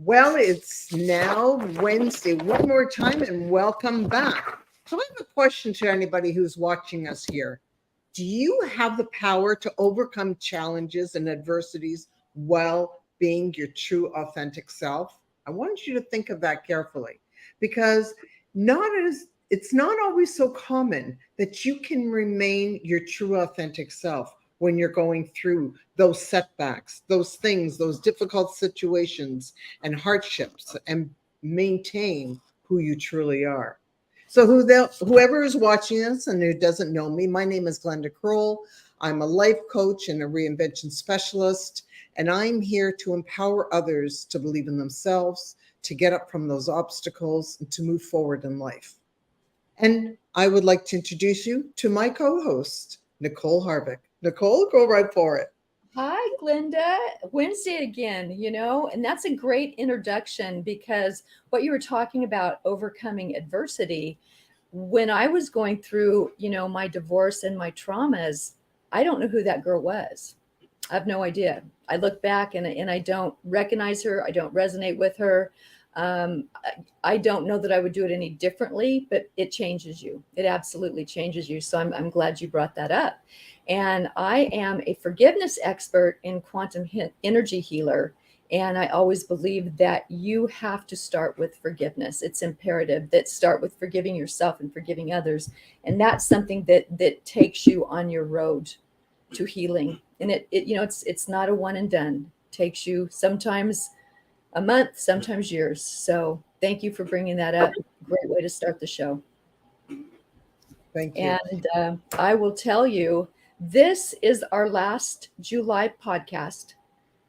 Well, it's now Wednesday. One more time and welcome back. So I have a question to anybody who's watching us here. Do you have the power to overcome challenges and adversities while being your true authentic self? I want you to think of that carefully because it's not always so common that you can remain your true authentic self when you're going through those setbacks, those things, those difficult situations and hardships, and maintain who you truly are. So whoever is watching us and who doesn't know me, my name is Glenda Kroll. I'm a life coach and a reinvention specialist, and I'm here to empower others to believe in themselves, to get up from those obstacles, and to move forward in life. And I would like to introduce you to my co-host, Nicole Harvick. Nicole, go right for it. Hi, Glenda. Wednesday again, and that's a great introduction because what you were talking about, overcoming adversity, when I was going through, my divorce and my traumas, I don't know who that girl was. I have no idea. I look back and I don't recognize her. I don't resonate with her. I don't know that I would do it any differently, but it changes you. It absolutely changes you. So I'm glad you brought that up. And I am a forgiveness expert in quantum energy healer. And I always believe that you have to start with forgiveness. It's imperative that start with forgiving yourself and forgiving others. And that's something that takes you on your road to healing. And it's not a one and done. It takes you sometimes a month, sometimes years. So thank you for bringing that up. Great way to start the show. Thank you. And I will tell you, this is our last July podcast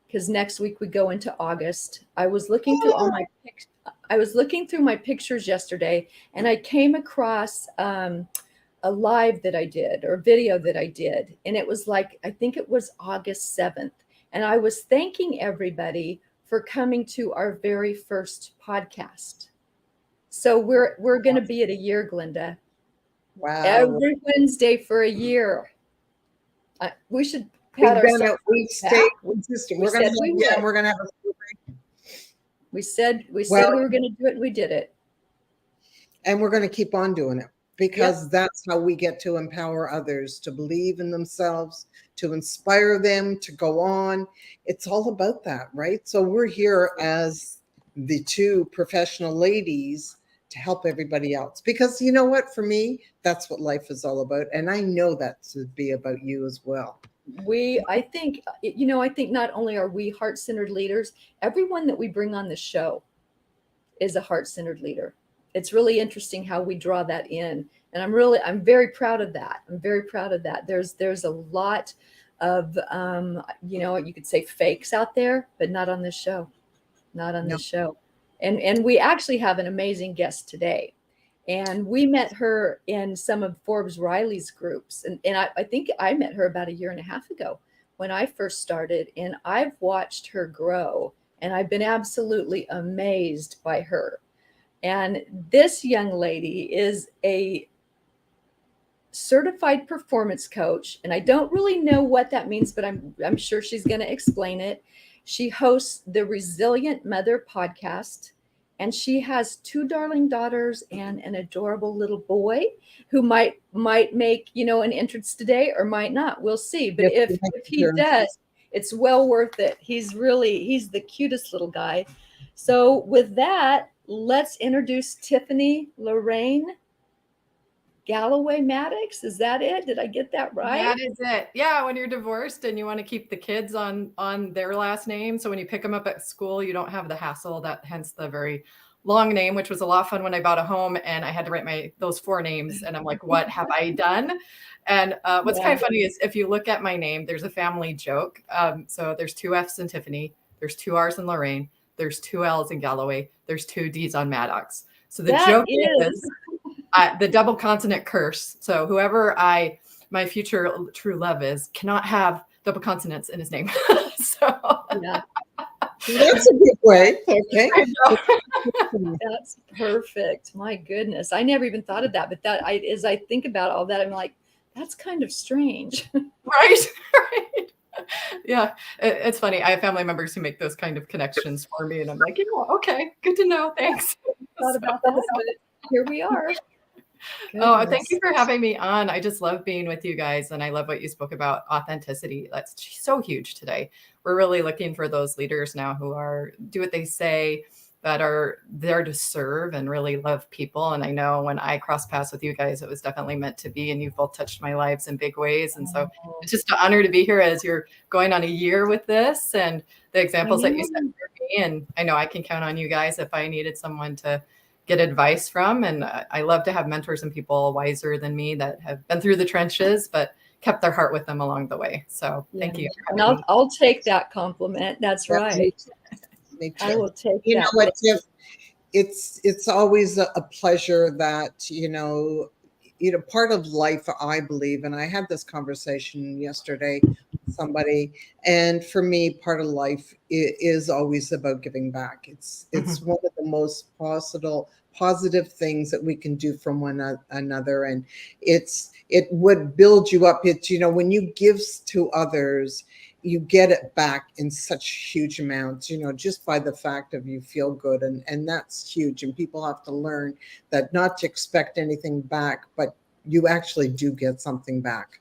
because next week we go into August. I was looking through my pictures yesterday, and I came across a live that I did or video that I did, and it was I think it was August 7th, and I was thanking everybody for coming to our very first podcast. So we're going to be at a year, Glenda. Wow. Every Wednesday for a year. We should pat ourselves. We're gonna have a celebration. We said we were going to do it, and we did it. And we're going to keep on doing it because that's how we get to empower others to believe in themselves, to inspire them to go on. It's all about that, right? So we're here as the two professional ladies to help everybody else. Because you know what, for me, that's what life is all about. And I know that to be about you as well. I think not only are we heart-centered leaders, everyone that we bring on the show is a heart-centered leader. It's really interesting how we draw that in. And I'm very proud of that. I'm very proud of that. There's a lot of, you could say fakes out there, but not on this show, this show. And we actually have an amazing guest today. And we met her in some of Forbes Riley's groups. And I think I met her about a year and a half ago when I first started. And I've watched her grow. And I've been absolutely amazed by her. And this young lady is a certified performance coach. And I don't really know what that means, but I'm sure she's going to explain it. She hosts the Resilient Mother podcast, and she has two darling daughters and an adorable little boy who might make, an entrance today or might not. We'll see. But if he does, it's well worth it. He's the cutest little guy. So with that, let's introduce Tiffany Lorraine Galloway Maddox. Is that it? Did I get that right? That is it. Yeah. When you're divorced and you want to keep the kids on their last name. So when you pick them up at school, you don't have the hassle, hence the very long name, which was a lot of fun when I bought a home and I had to write those 4 names. And I'm like, what have I done? And what's kind of funny is if you look at my name, there's a family joke. So there's 2 F's in Tiffany. There's 2 R's in Lorraine. There's 2 L's in Galloway. There's 2 D's on Maddox. So the joke is the double consonant curse. So whoever my future true love is cannot have double consonants in his name. That's a good way. Okay. That's perfect. My goodness. I never even thought of that. But as I think about all that, I'm like, that's kind of strange. Right. Yeah, it's funny. I have family members who make those kind of connections for me, and I'm like, okay, good to know. Thanks. Thought So, about that, but here we are. oh, thank you Goodness. for having me on. I just love being with you guys, and I love what you spoke about authenticity. That's so huge today. We're really looking for those leaders now who are do what they say, that are there to serve and really love people. And I know when I crossed paths with you guys, it was definitely meant to be, and you've both touched my lives in big ways. And so Oh, it's just an honor to be here as you're going on a year with this and the I examples that you set know. for me. And I know I can count on you guys if I needed someone to get advice from. And I love to have mentors and people wiser than me that have been through the trenches, but kept their heart with them along the way. So thank Yeah. you for And having me. I'll take that compliment. That's Yeah, right. me I too. will take You know that. what, Tiff? It's always a pleasure that part of life, I believe, and I had this conversation yesterday with somebody, and for me, part of life is always about giving back. It's Mhm. one of the most positive things that we can do from one another, and it would build you up. It's when you give to others, you get it back in such huge amounts, just by the fact of you feel good. And that's huge. And people have to learn that not to expect anything back, but you actually do get something back.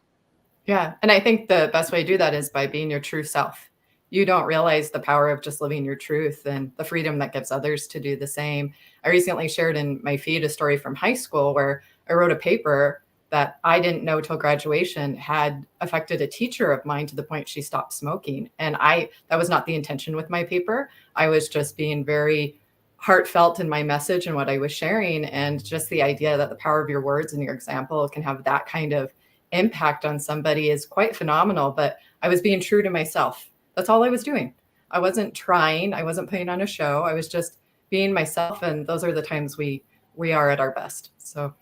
Yeah. And I think the best way to do that is by being your true self. You don't realize the power of just living your truth and the freedom that gives others to do the same. I recently shared in my feed a story from high school where I wrote a paper that I didn't know till graduation had affected a teacher of mine to the point she stopped smoking. And that was not the intention with my paper. I was just being very heartfelt in my message and what I was sharing. And just the idea that the power of your words and your example can have that kind of impact on somebody is quite phenomenal. But I was being true to myself. That's all I was doing. I wasn't trying. I wasn't putting on a show. I was just being myself. And those are the times we are at our best. So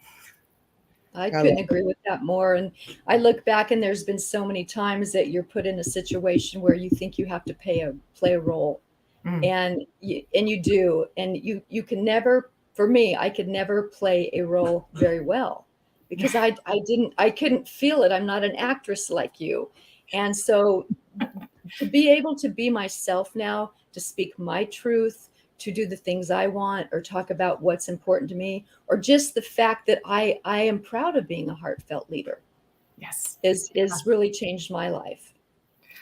I I love couldn't agree with that more. And I look back, and there's been so many times that you're put in a situation where you think you have to play a role, mm, and you do, and you can never. For me, I could never play a role very well because I couldn't feel it. I'm not an actress like you, and so to be able to be myself now, to speak my truth, to do the things I want, or talk about what's important to me, or just the fact that I am proud of being a heartfelt leader yes. is really changed my life.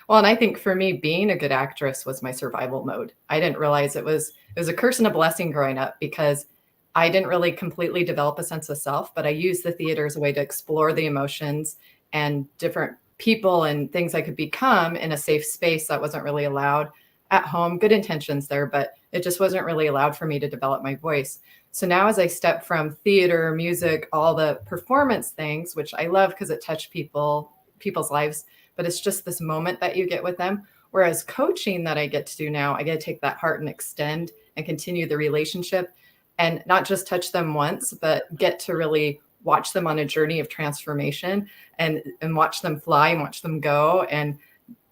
Well, and I think for me, being a good actress was my survival mode. I didn't realize it was a curse and a blessing growing up because I didn't really completely develop a sense of self, but I used the theater as a way to explore the emotions and different people and things I could become in a safe space that wasn't really allowed at home. Good intentions there, but it just wasn't really allowed for me to develop my voice. So now as I step from theater, music, all the performance things, which I love because it touched people's lives, but it's just this moment that you get with them. Whereas coaching that I get to do now, I get to take that heart and extend and continue the relationship and not just touch them once, but get to really watch them on a journey of transformation and watch them fly and watch them go. And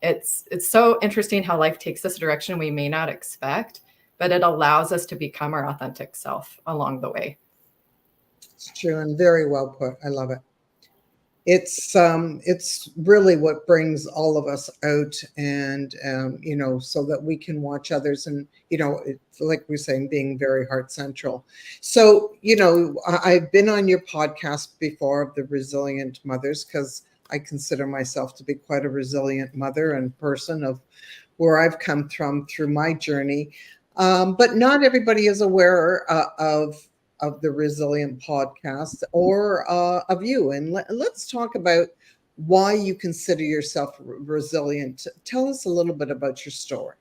it's so interesting how life takes us a direction we may not expect, but it allows us to become our authentic self along the way. It's true and very well put. I love it. It's really what brings all of us out, and so that we can watch others, and it's like we're saying, being very heart central. So I've been on your podcast before of the resilient mothers, because I consider myself to be quite a resilient mother and person of where I've come from through my journey. But not everybody is aware of the Resilient podcast or of you. And let's talk about why you consider yourself resilient. Tell us a little bit about your story.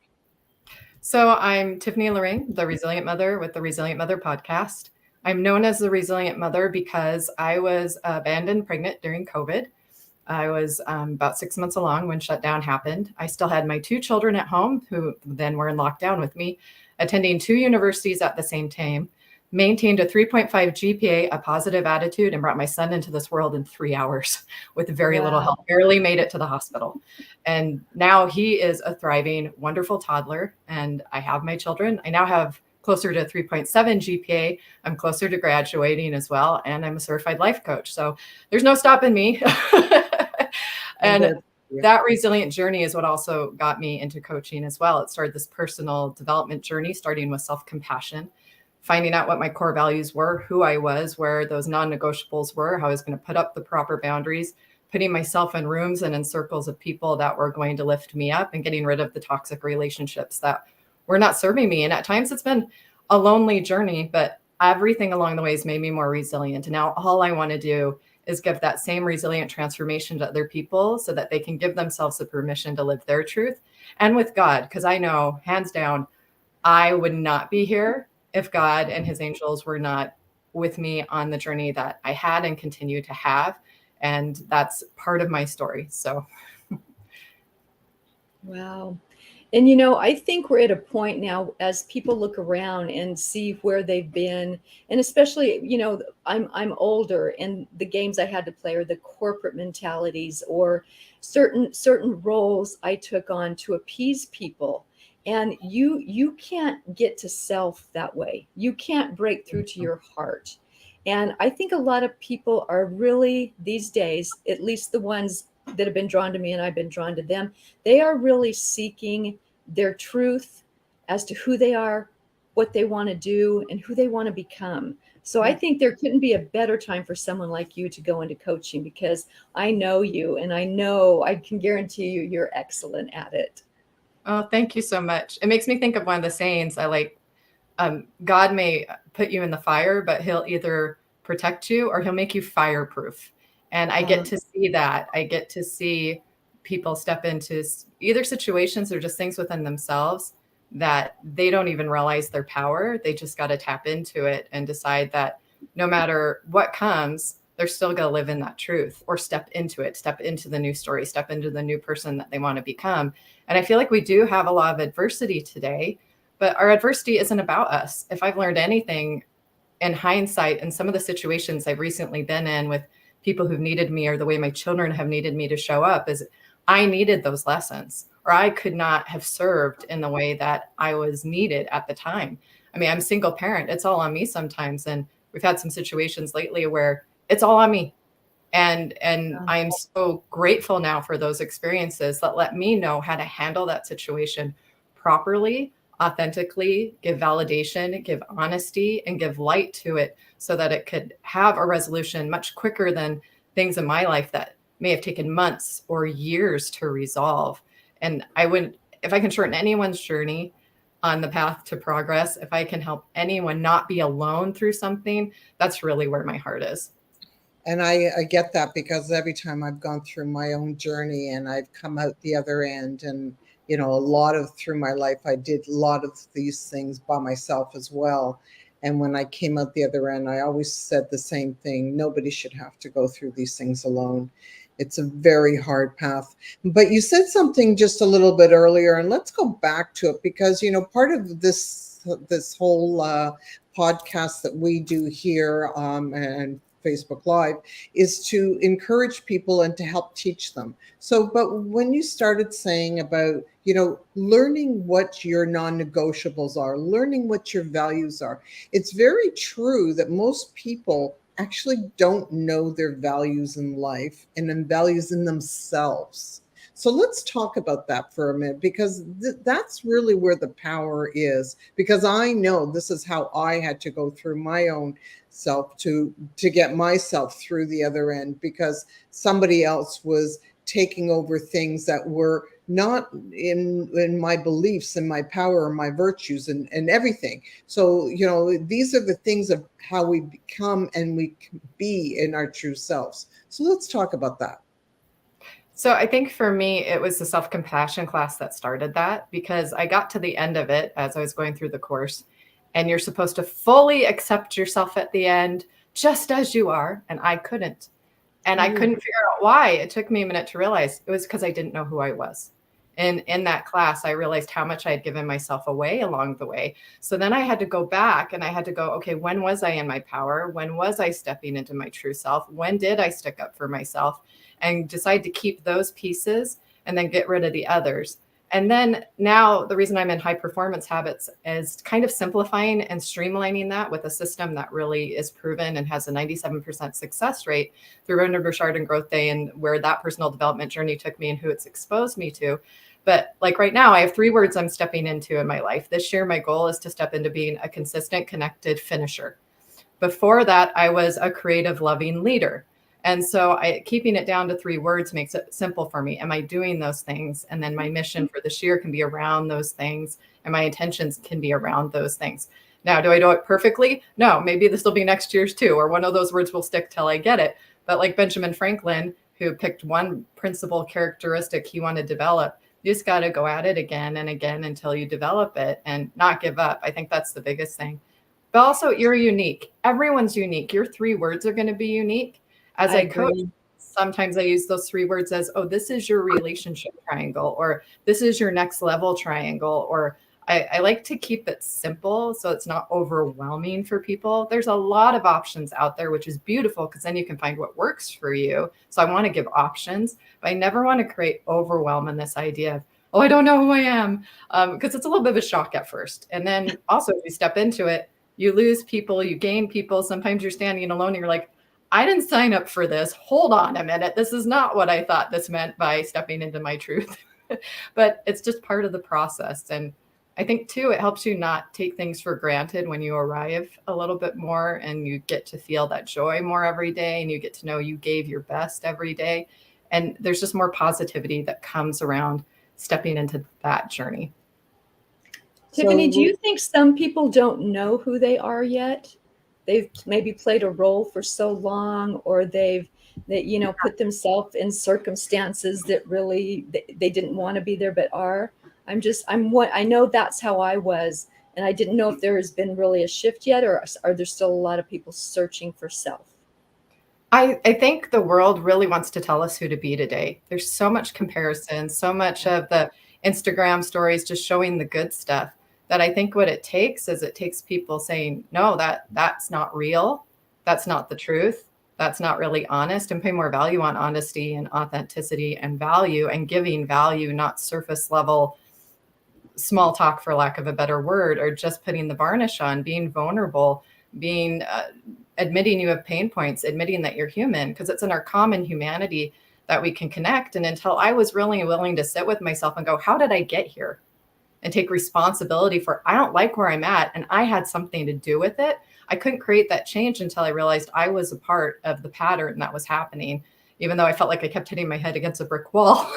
So I'm Tiffany Lorraine, the Resilient Mother with the Resilient Mother podcast. I'm known as the Resilient Mother because I was abandoned pregnant during COVID. I was about 6 months along when shutdown happened. I still had my two children at home who then were in lockdown with me, attending two universities at the same time, maintained a 3.5 GPA, a positive attitude, and brought my son into this world in 3 hours with very little Wow. help, barely made it to the hospital. And now he is a thriving, wonderful toddler. And I have my children. I now have closer to 3.7 GPA. I'm closer to graduating as well. And I'm a certified life coach. So there's no stopping me. And that resilient journey is what also got me into coaching as well. It started this personal development journey, starting with self-compassion, finding out what my core values were, who I was, where those non-negotiables were, how I was going to put up the proper boundaries, putting myself in rooms and in circles of people that were going to lift me up, and getting rid of the toxic relationships that were not serving me. And at times it's been a lonely journey, but everything along the way has made me more resilient. And now all I want to do is give that same resilient transformation to other people so that they can give themselves the permission to live their truth, and with God, because I know hands down, I would not be here if God and his angels were not with me on the journey that I had and continue to have. And that's part of my story. So. Wow. And, I think we're at a point now as people look around and see where they've been. And especially, I'm older, and the games I had to play are the corporate mentalities or certain roles I took on to appease people. And you can't get to self that way. You can't break through to your heart. And I think a lot of people are really these days, at least the ones that have been drawn to me and I've been drawn to them, they are really seeking their truth as to who they are, what they want to do, and who they want to become. So I think there couldn't be a better time for someone like you to go into coaching, because I know you, and I know I can guarantee you're excellent at it. Oh, thank you so much. It makes me think of one of the sayings I like. God may put you in the fire, but he'll either protect you or he'll make you fireproof. And I get to see that. I get to see people step into either situations or just things within themselves that they don't even realize their power. They just got to tap into it and decide that no matter what comes, they're still going to live in that truth, or step into it, step into the new story, step into the new person that they want to become. And I feel like we do have a lot of adversity today, but our adversity isn't about us. If I've learned anything in hindsight, in some of the situations I've recently been in with people who've needed me, or the way my children have needed me to show up, is I needed those lessons, or I could not have served in the way that I was needed at the time. I mean, I'm a single parent. It's all on me sometimes. And we've had some situations lately where it's all on me. And I'm so grateful now for those experiences that let me know how to handle that situation properly, authentically, give validation, give honesty, and give light to it so that it could have a resolution much quicker than things in my life that may have taken months or years to resolve. And if I can shorten anyone's journey on the path to progress, if I can help anyone not be alone through something, that's really where my heart is. And I get that, because every time I've gone through my own journey and I've come out the other end, and through my life, I did a lot of these things by myself as well. And when I came out the other end, I always said the same thing: nobody should have to go through these things alone. It's a very hard path. But you said something just a little bit earlier, and let's go back to it, because part of this whole podcast that we do here and Facebook Live is to encourage people and to help teach them. So, but when you started saying about, learning what your non-negotiables are, learning what your values are, it's very true that most people actually don't know their values in life and then values in themselves. So let's talk about that for a minute, because that's really where the power is. Because I know this is how I had to go through my own self to get myself through the other end, because somebody else was taking over things that were not in my beliefs and my power and my virtues and everything. So, these are the things of how we become and we can be in our true selves. So let's talk about that. So I think for me, it was the self-compassion class that started that, because I got to the end of it as I was going through the course, and you're supposed to fully accept yourself at the end, just as you are. And I couldn't. And I couldn't figure out why. It took me a minute to realize it was because I didn't know who I was. And in that class, I realized how much I had given myself away along the way. So then I had to go back and I had to go, okay, when was I in my power? When was I stepping into my true self? When did I stick up for myself? And decide to keep those pieces and then get rid of the others. And then now the reason I'm in high performance habits is kind of simplifying and streamlining that with a system that really is proven and has a 97% success rate through Brendon Burchard and Growth Day, and where that personal development journey took me and who it's exposed me to. But like right now, I have 3 words I'm stepping into in my life. This year, my goal is to step into being a consistent, connected finisher. Before that, I was a creative, loving leader. And so keeping it down to 3 words makes it simple for me. Am I doing those things? And then my mission for this year can be around those things, and my intentions can be around those things. Now, do I do it perfectly? No, maybe this will be next year's too, or one of those words will stick till I get it. But like Benjamin Franklin, who picked one principal characteristic he wanted to develop, you just got to go at it again and again until you develop it and not give up. I think that's the biggest thing. But also, you're unique. Everyone's unique. Your 3 words are going to be unique. As I coach, sometimes I use those 3 words as, oh, this is your relationship triangle, or this is your next level triangle. Or I like to keep it simple so it's not overwhelming for people. There's a lot of options out there, which is beautiful because then you can find what works for you. So I want to give options, but I never want to create overwhelm in this idea of, oh, I don't know who I am, because it's a little bit of a shock at first. And then also, if you step into it, you lose people, you gain people. Sometimes you're standing alone and you're like, I didn't sign up for this. Hold on a minute. This is not what I thought this meant by stepping into my truth. But it's just part of the process. And I think too, it helps you not take things for granted when you arrive a little bit more, and you get to feel that joy more every day, and you get to know you gave your best every day. And there's just more positivity that comes around stepping into that journey. Tiffany, do you think some people don't know who they are yet? They've maybe played a role for so long, or they've put themselves in circumstances that really they didn't want to be there but are. I know that's how I was, and I didn't know if there has been really a shift yet, or are there still a lot of people searching for self? I think the world really wants to tell us who to be today. There's so much comparison, so much of the Instagram stories just showing the good stuff, that I think what it takes is people saying, no, that's not real. That's not the truth. That's not really honest, and pay more value on honesty and authenticity and value, and giving value, not surface level small talk, for lack of a better word, or just putting the varnish on, being vulnerable, being admitting you have pain points, admitting that you're human, because it's in our common humanity that we can connect. And until I was really willing to sit with myself and go, how did I get here? And take responsibility for, I don't like where I'm at, and I had something to do with it. I couldn't create that change until I realized I was a part of the pattern that was happening, even though I felt like I kept hitting my head against a brick wall.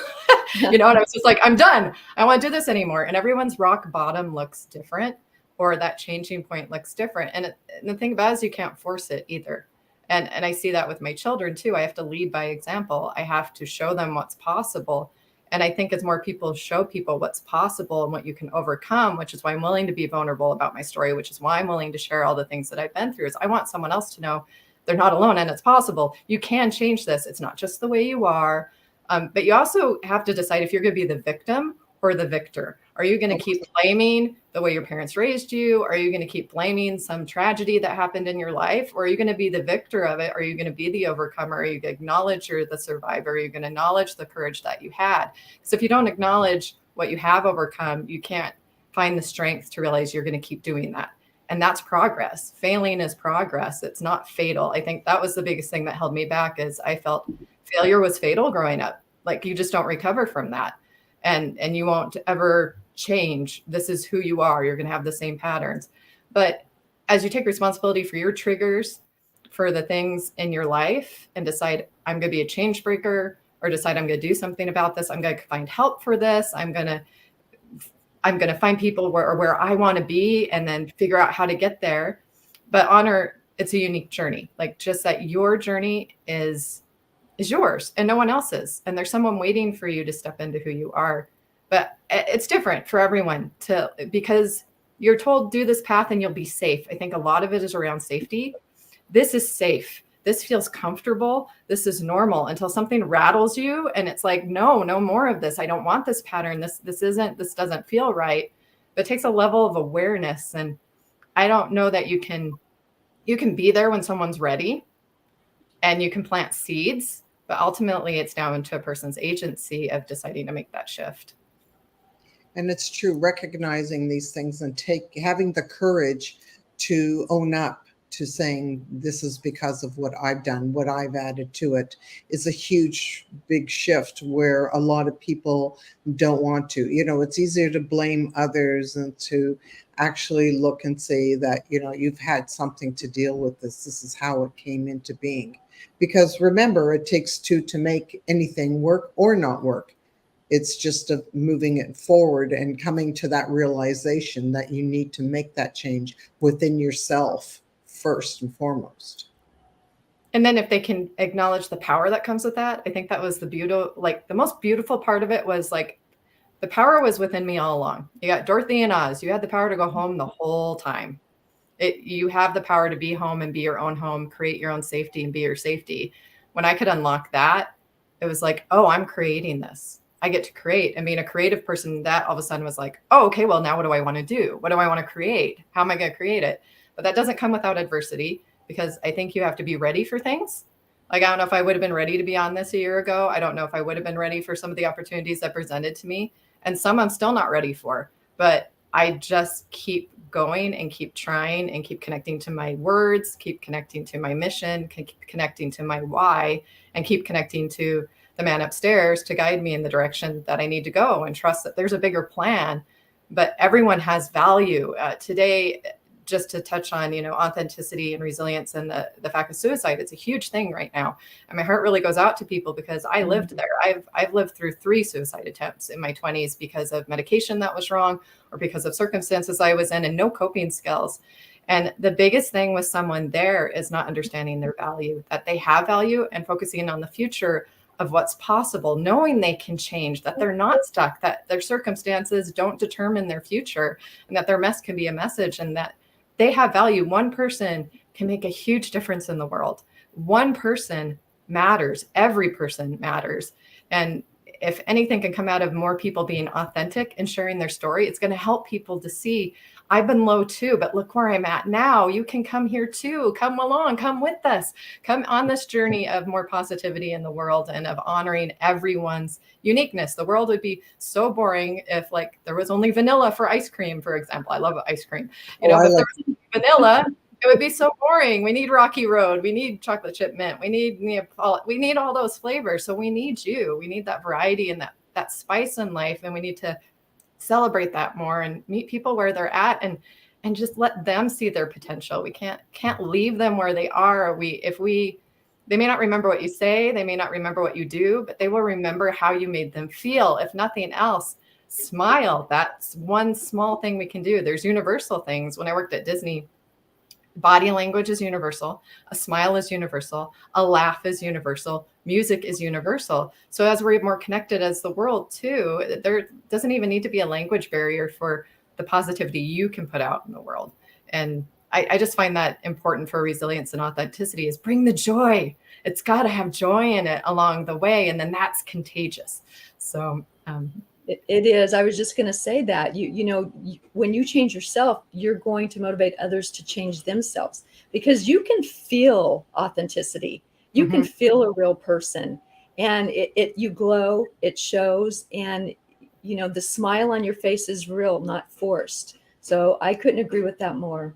And I was just like, I'm done. I don't want to do this anymore. And everyone's rock bottom looks different, or that changing point looks different. And the thing about it is you can't force it either. And I see that with my children too. I have to lead by example. I have to show them what's possible. And I think as more people show people what's possible and what you can overcome, which is why I'm willing to be vulnerable about my story, which is why I'm willing to share all the things that I've been through, is I want someone else to know they're not alone and it's possible. You can change this. It's not just the way you are. But you also have to decide if you're going to be the victim or the victor. Are you going to keep blaming the way your parents raised you? Are you going to keep blaming some tragedy that happened in your life? Or are you going to be the victor of it? Are you going to be the overcomer? Are you going to acknowledge you're the survivor? Are you going to acknowledge the courage that you had? So if you don't acknowledge what you have overcome, you can't find the strength to realize you're going to keep doing that. And that's progress. Failing is progress. It's not fatal. I think that was the biggest thing that held me back, is I felt failure was fatal growing up. Like, you just don't recover from that. And you won't ever change. This is who you are. You're going to have the same patterns. But as you take responsibility for your triggers, for the things in your life, and decide, I'm going to be a change breaker, or decide I'm going to do something about this. I'm going to find help for this. I'm going to find people where I want to be, and then figure out how to get there. But honor, it's a unique journey. Like, just that your journey is yours and no one else's. And there's someone waiting for you to step into who you are. But it's different for everyone, because you're told, do this path and you'll be safe. I think a lot of it is around safety. This is safe. This feels comfortable. This is normal, until something rattles you and it's like, no more of this. I don't want this pattern. This doesn't feel right. But it takes a level of awareness. And I don't know that you can be there when someone's ready, and you can plant seeds, but ultimately it's down to a person's agency of deciding to make that shift. And it's true, recognizing these things and having the courage to own up to saying this is because of what I've done, what I've added to it, is a huge, big shift where a lot of people don't want to. It's easier to blame others than to actually look and say that, you've had something to deal with this. This is how it came into being. Because remember, it takes two to make anything work or not work. It's just of moving it forward and coming to that realization that you need to make that change within yourself first and foremost. And then if they can acknowledge the power that comes with that, I think that was the most beautiful part of it was like the power was within me all along. You got Dorothy and Oz. You had the power to go home the whole time. You have the power to be home and be your own home, create your own safety and be your safety. When I could unlock that, it was like, oh, I'm creating this. I get to create. And being a creative person, that all of a sudden was like, oh, okay, well, now what do I want to do? What do I want to create? How am I going to create it? But that doesn't come without adversity, because I think you have to be ready for things. Like, I don't know if I would have been ready to be on this a year ago. I don't know if I would have been ready for some of the opportunities that presented to me. And some I'm still not ready for. But I just keep going and keep trying and keep connecting to my words, keep connecting to my mission, keep connecting to my why, and keep connecting to the man upstairs to guide me in the direction that I need to go, and trust that there's a bigger plan. But everyone has value. Today, just to touch on, authenticity and resilience and the fact of suicide, it's a huge thing right now. And my heart really goes out to people, because I lived there. I've lived through 3 suicide attempts in my 20s because of medication that was wrong, or because of circumstances I was in, and no coping skills. And the biggest thing with someone there is not understanding their value, that they have value, and focusing on the future of what's possible, knowing they can change, that they're not stuck, that their circumstances don't determine their future, and that their mess can be a message, and that they have value. One person can make a huge difference in the world. One person matters. Every person matters. And if anything can come out of more people being authentic and sharing their story, it's going to help people to see, I've been low too, but look where I'm at now. You can come here too. Come along, come with us. Come on this journey of more positivity in the world and of honoring everyone's uniqueness. The world would be so boring if there was only vanilla for ice cream, for example. I love ice cream. But if there was vanilla, it would be so boring. We need Rocky Road. We need chocolate chip mint. We need all those flavors. So we need you. We need that variety and that spice in life. And we need to celebrate that more and meet people where they're at, and just let them see their potential. We can't leave them where they are. They may not remember what you say, they may not remember what you do, but they will remember how you made them feel. If nothing else, smile. That's one small thing we can do. There's universal things. When I worked at Disney, body language is universal. A smile is universal. A laugh is universal. Music is universal. So as we're more connected as the world too, there doesn't even need to be a language barrier for the positivity you can put out in the world. And I just find that important for resilience and authenticity, is bring the joy. It's got to have joy in it along the way. And then that's contagious. So it is. I was just going to say that, when you change yourself, you're going to motivate others to change themselves, because you can feel authenticity. You can feel a real person, and you glow, it shows. And, the smile on your face is real, not forced. So I couldn't agree with that more.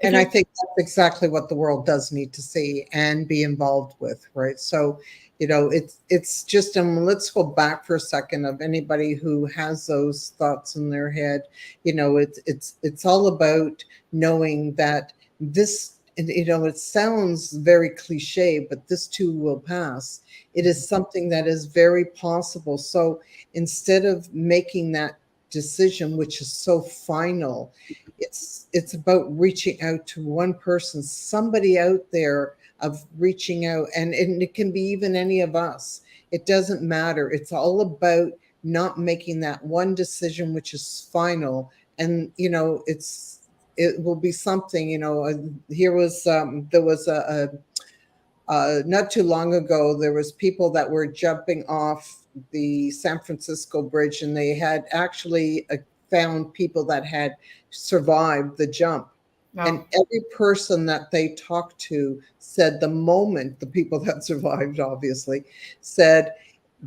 And I think that's exactly what the world does need to see and be involved with, right? So, it's just, and let's go back for a second of anybody who has those thoughts in their head. It's all about knowing that this, it sounds very cliche, but this too will pass. It is something that is very possible. So instead of making that decision, which is so final, it's about reaching out to one person, somebody out there, of reaching out, and it can be even any of us. It doesn't matter. It's all about not making that one decision which is final. And it will be something. There was not too long ago, there was people that were jumping off the San Francisco bridge, and they had actually found people that had survived the jump. Wow. And every person that they talked to said the people that survived, obviously, said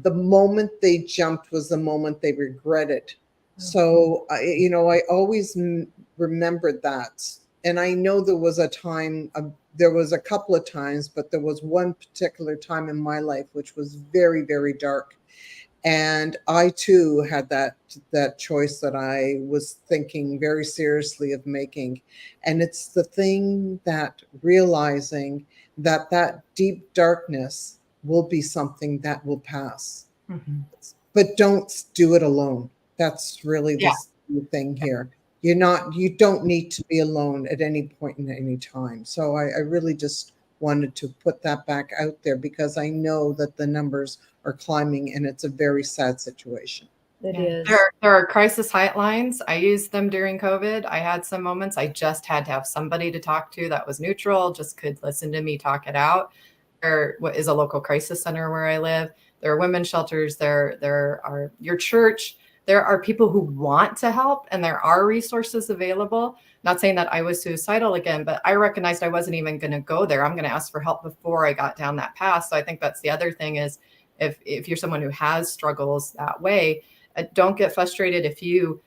the moment they jumped was the moment they regretted So, I always remembered that. And I know there was a time, there was a couple of times, but there was one particular time in my life which was very, very dark. And I too had that choice that I was thinking very seriously of making. And it's the thing that realizing that deep darkness will be something that will pass. Mhm. But don't do it alone. That's really Yeah. the thing here. You don't need to be alone at any point in any time. So I really just wanted to put that back out there because I know that the numbers are climbing and it's a very sad situation. It Yeah. is. There are crisis hotlines. I used them during COVID. I had some moments I just had to have somebody to talk to that was neutral, just could listen to me talk it out. There is a local crisis center where I live. There are women's shelters. There are your church. There are people who want to help, and there are resources available. Not saying that I was suicidal again, but I recognized I wasn't even going to go there. I'm going to ask for help before I got down that path. So I think that's the other thing is if you're someone who has struggles that way, don't get frustrated if you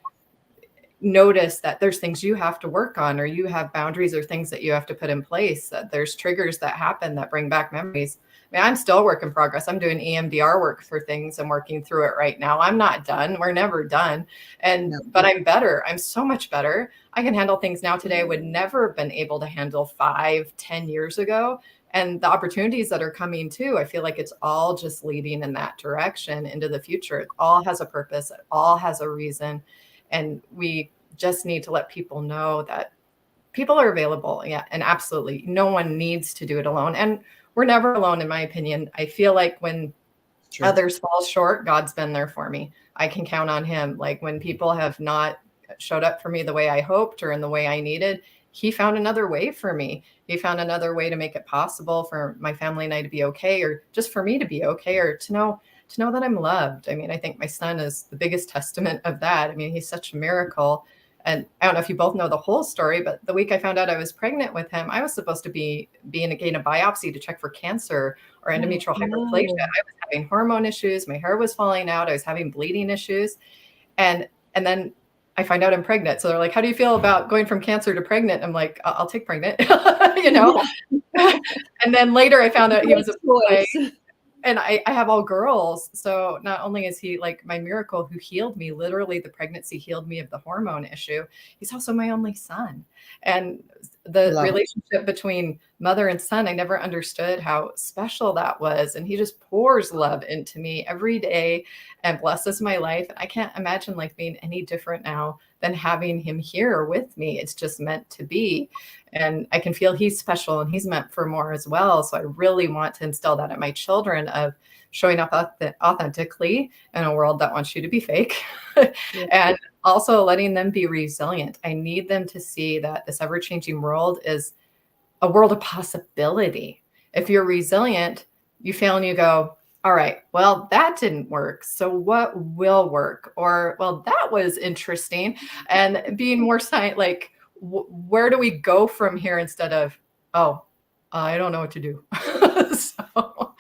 notice that there's things you have to work on, or you have boundaries or things that you have to put in place, that there's triggers that happen that bring back memories. I mean, I'm still a work in progress. I'm doing EMDR work for things. I'm working through it right now. I'm not done. We're never done. But I'm better. I'm so much better. I can handle things now today I would never have been able to handle 5-10 years ago. And the opportunities that are coming too, I feel like it's all just leading in that direction into the future. It all has a purpose. It all has a reason. And we just need to let people know that people are available. Yeah. And absolutely, no one needs to do it alone. And we're never alone, in my opinion. I feel like when others fall short, God's been there for me. I can count on him. Like when people have not showed up for me the way I hoped or in the way I needed, he found another way for me. He found another way to make it possible for my family and I to be okay, or just for me to be okay, or to know that I'm loved. I mean, I think my son is the biggest testament of that. I mean, he's such a miracle. And I don't know if you both know the whole story, but the week I found out I was pregnant with him, I was supposed to be getting a biopsy to check for cancer or endometrial hyperplasia. I was having hormone issues. My hair was falling out. I was having bleeding issues. And then I find out I'm pregnant. So they're like, how do you feel about going from cancer to pregnant? I'm like, I'll take pregnant, you know? And then later I found out he was a boy. And I have all girls. So not only is he like my miracle who healed me, literally the pregnancy healed me of the hormone issue, he's also my only son. And the relationship between mother and son, I never understood how special that was. And he just pours love into me every day and blesses my life. And I can't imagine life being any different now than having him here with me. It's just meant to be. And I can feel he's special and he's meant for more as well. So I really want to instill that in my children of showing up authentically in a world that wants you to be fake. And also letting them be resilient. I need them to see that this ever-changing world is a world of possibility. If you're resilient, you fail and you go, all right, well, that didn't work. So what will work? Or, well, that was interesting. And being more like, where do we go from here instead of, oh, I don't know what to do.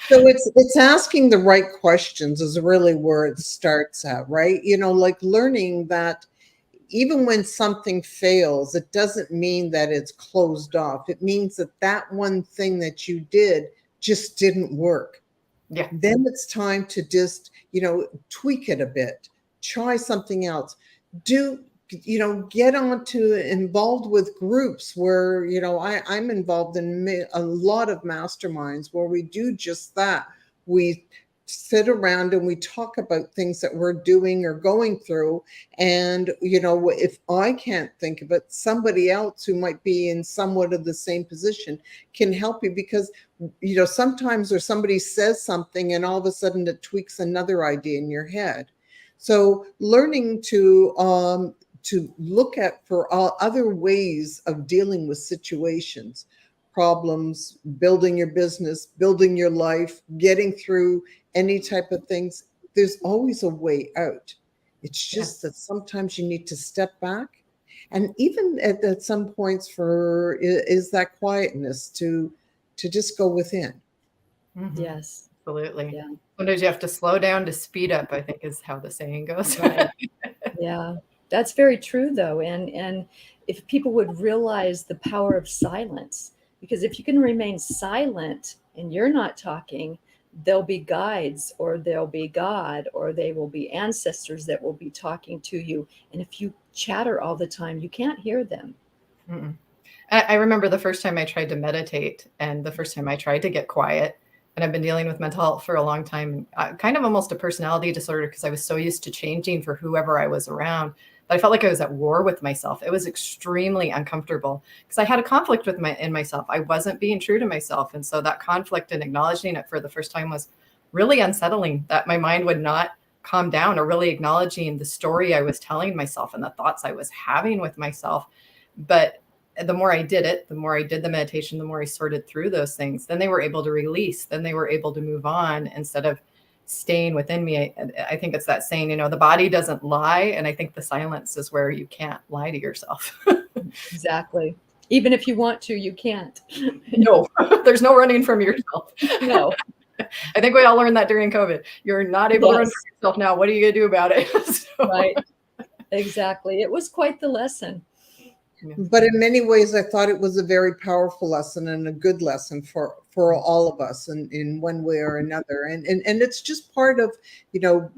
So it's asking the right questions is really where it starts at, right? Like learning that even when something fails, it doesn't mean that it's closed off. It means that one thing that you did just didn't work. Yeah. Then it's time to just, tweak it a bit, try something else, get involved with groups where, I'm involved in a lot of masterminds where we do just that. We sit around and we talk about things that we're doing or going through. And, if I can't think of it, somebody else who might be in somewhat of the same position can help you because, sometimes or somebody says something and all of a sudden it tweaks another idea in your head. So learning to look at for other ways of dealing with situations, problems, building your business, building your life, getting through any type of things, there's always a way out. It's just that sometimes you need to step back. And even at some points is that quietness to just go within. Mm-hmm. Yes. Absolutely. Yeah. Sometimes you have to slow down to speed up, I think is how the saying goes. Right. Yeah, that's very true though. And if people would realize the power of silence, because if you can remain silent and you're not talking, there'll be guides or there'll be God or they will be ancestors that will be talking to you. And if you chatter all the time, you can't hear them. Mm-mm. I remember the first time I tried to meditate and the first time I tried to get quiet. And I've been dealing with mental health for a long time, kind of almost a personality disorder because I was so used to changing for whoever I was around that I felt like I was at war with myself. It was extremely uncomfortable because I had a conflict with myself. I wasn't being true to myself. And so that conflict and acknowledging it for the first time was really unsettling, that my mind would not calm down, or really acknowledging the story I was telling myself and the thoughts I was having with myself. But the more I did it, the more I did the meditation, the more I sorted through those things, then they were able to release, then they were able to move on instead of staying within me. I think it's that saying, the body doesn't lie. And I think the silence is where you can't lie to yourself. Exactly. Even if you want to, you can't. No, there's no running from yourself. No. I think we all learned that during COVID. You're not able to run Yes. from yourself now. What are you going to do about it? Right. Exactly. It was quite the lesson. But in many ways, I thought it was a very powerful lesson and a good lesson for all of us in one way or another. And it's just part of,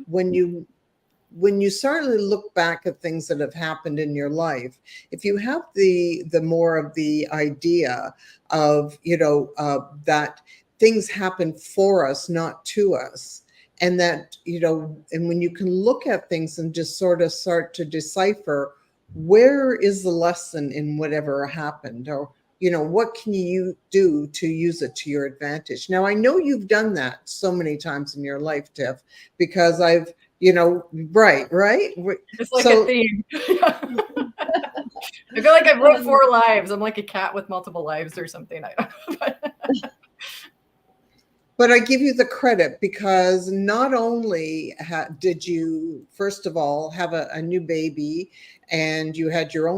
when you certainly look back at things that have happened in your life, if you have the more of the idea of, that things happen for us, not to us, and that, and when you can look at things and just sort of start to decipher where is the lesson in whatever happened, or what can you do to use it to your advantage. Now, I know you've done that so many times in your life, Tiff, because I've right It's like so, a theme. I feel like I've lived 4 lives. I'm like a cat with multiple lives or something. I don't know. but I give you the credit because not only did you, first of all, have a new baby, and you had your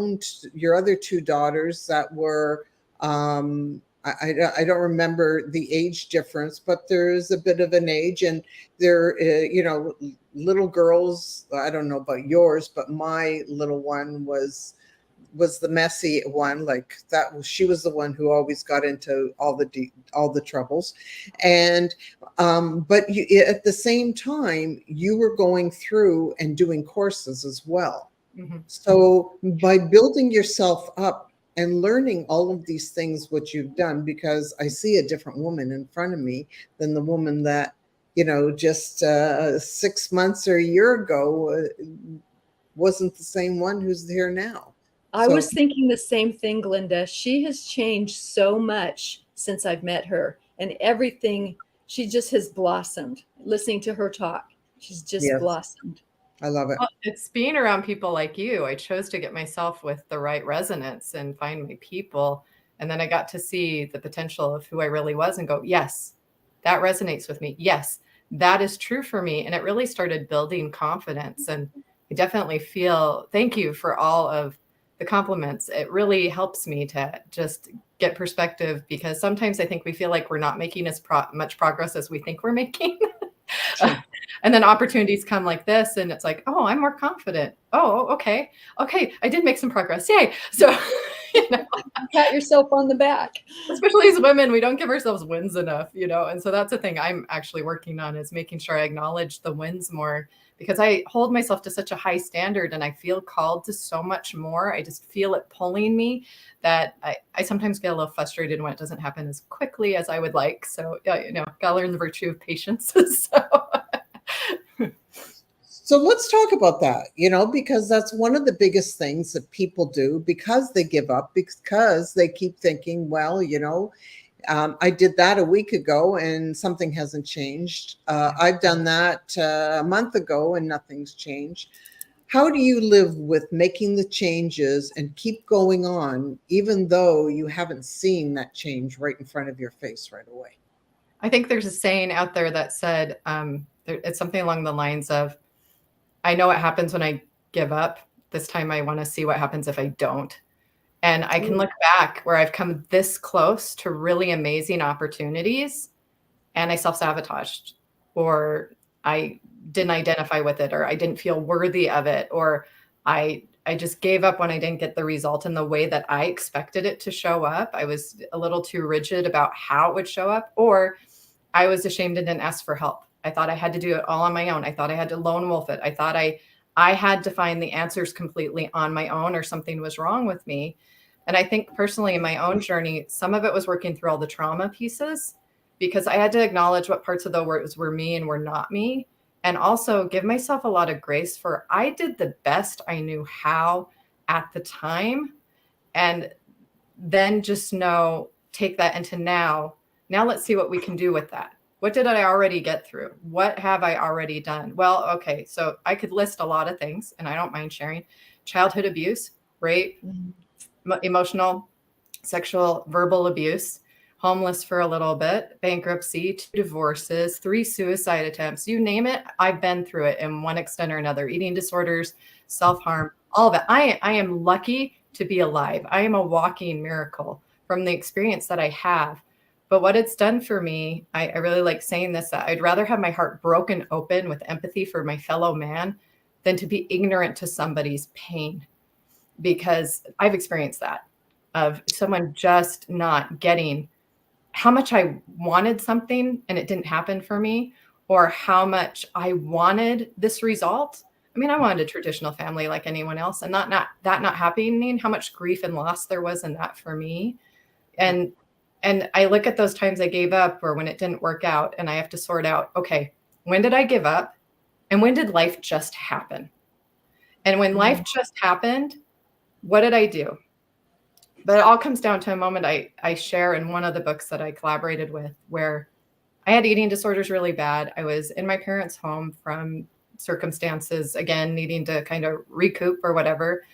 other 2 daughters that were, I don't remember the age difference, but there's a bit of an age, and they're, little girls. I don't know about yours, but my little one was the messy one. Like she was the one who always got into all the troubles. And but at the same time, you were going through and doing courses as well. Mm-hmm. So by building yourself up and learning all of these things, what you've done, because I see a different woman in front of me than the woman that, just 6 months or a year ago wasn't the same one who's here now. I was thinking the same thing, Glenda. She has changed so much since I've met her, and everything, she just has blossomed. Listening to her talk, she's just blossomed. I love it. Well, it's being around people like you. I chose to get myself with the right resonance and find my people. And then I got to see the potential of who I really was and go, yes, that resonates with me. Yes, that is true for me. And it really started building confidence. And I definitely feel, thank you for all of the compliments. It really helps me to just get perspective, because sometimes I think we feel like we're not making as much progress as we think we're making. Sure. And then opportunities come like this, and it's like, oh, I'm more confident. Oh, okay. I did make some progress. Yay. So, pat yourself on the back. Especially as women, we don't give ourselves wins enough, and so that's the thing I'm actually working on, is making sure I acknowledge the wins more, because I hold myself to such a high standard and I feel called to so much more. I just feel it pulling me, that I sometimes get a little frustrated when it doesn't happen as quickly as I would like. So, gotta learn the virtue of patience. So let's talk about that, because that's one of the biggest things that people do, because they give up, because they keep thinking, well, I did that a week ago and something hasn't changed. I've done that a month ago and nothing's changed. How do you live with making the changes and keep going on, even though you haven't seen that change right in front of your face right away? I think there's a saying out there that said, it's something along the lines of, I know what happens when I give up. This time I want to see what happens if I don't. And I can look back where I've come this close to really amazing opportunities, and I self-sabotaged, or I didn't identify with it, or I didn't feel worthy of it, or I just gave up when I didn't get the result in the way that I expected it to show up. I was a little too rigid about how it would show up, or I was ashamed and didn't ask for help. I thought I had to do it all on my own. I thought I had to lone wolf it. I thought I had to find the answers completely on my own, or something was wrong with me. And I think personally in my own journey, some of it was working through all the trauma pieces, because I had to acknowledge what parts of the words were me and were not me. And also give myself a lot of grace for I did the best I knew how at the time. And then just know, take that into now. Now let's see what we can do with that. What did I already get through? What have I already done? Well, okay, so I could list a lot of things, and I don't mind sharing. Childhood abuse, rape, emotional, sexual, verbal abuse, homeless for a little bit, bankruptcy, 2 divorces, 3 suicide attempts, you name it, I've been through it in one extent or another. Eating disorders, self-harm, all of it. I am lucky to be alive. I am a walking miracle from the experience that I have. But what it's done for me, I really like saying this, that I'd rather have my heart broken open with empathy for my fellow man than to be ignorant to somebody's pain, because I've experienced that, of someone just not getting how much I wanted something and it didn't happen for me, or how much I wanted this result. I mean, I wanted a traditional family like anyone else, and not happening, how much grief and loss there was in that for me. And I look at those times I gave up, or when it didn't work out, and I have to sort out, okay, when did I give up? And when did life just happen? And when life just happened, what did I do? But it all comes down to a moment I share in one of the books that I collaborated with, where I had eating disorders really bad. I was in my parents' home from circumstances, again, needing to kind of recoup or whatever.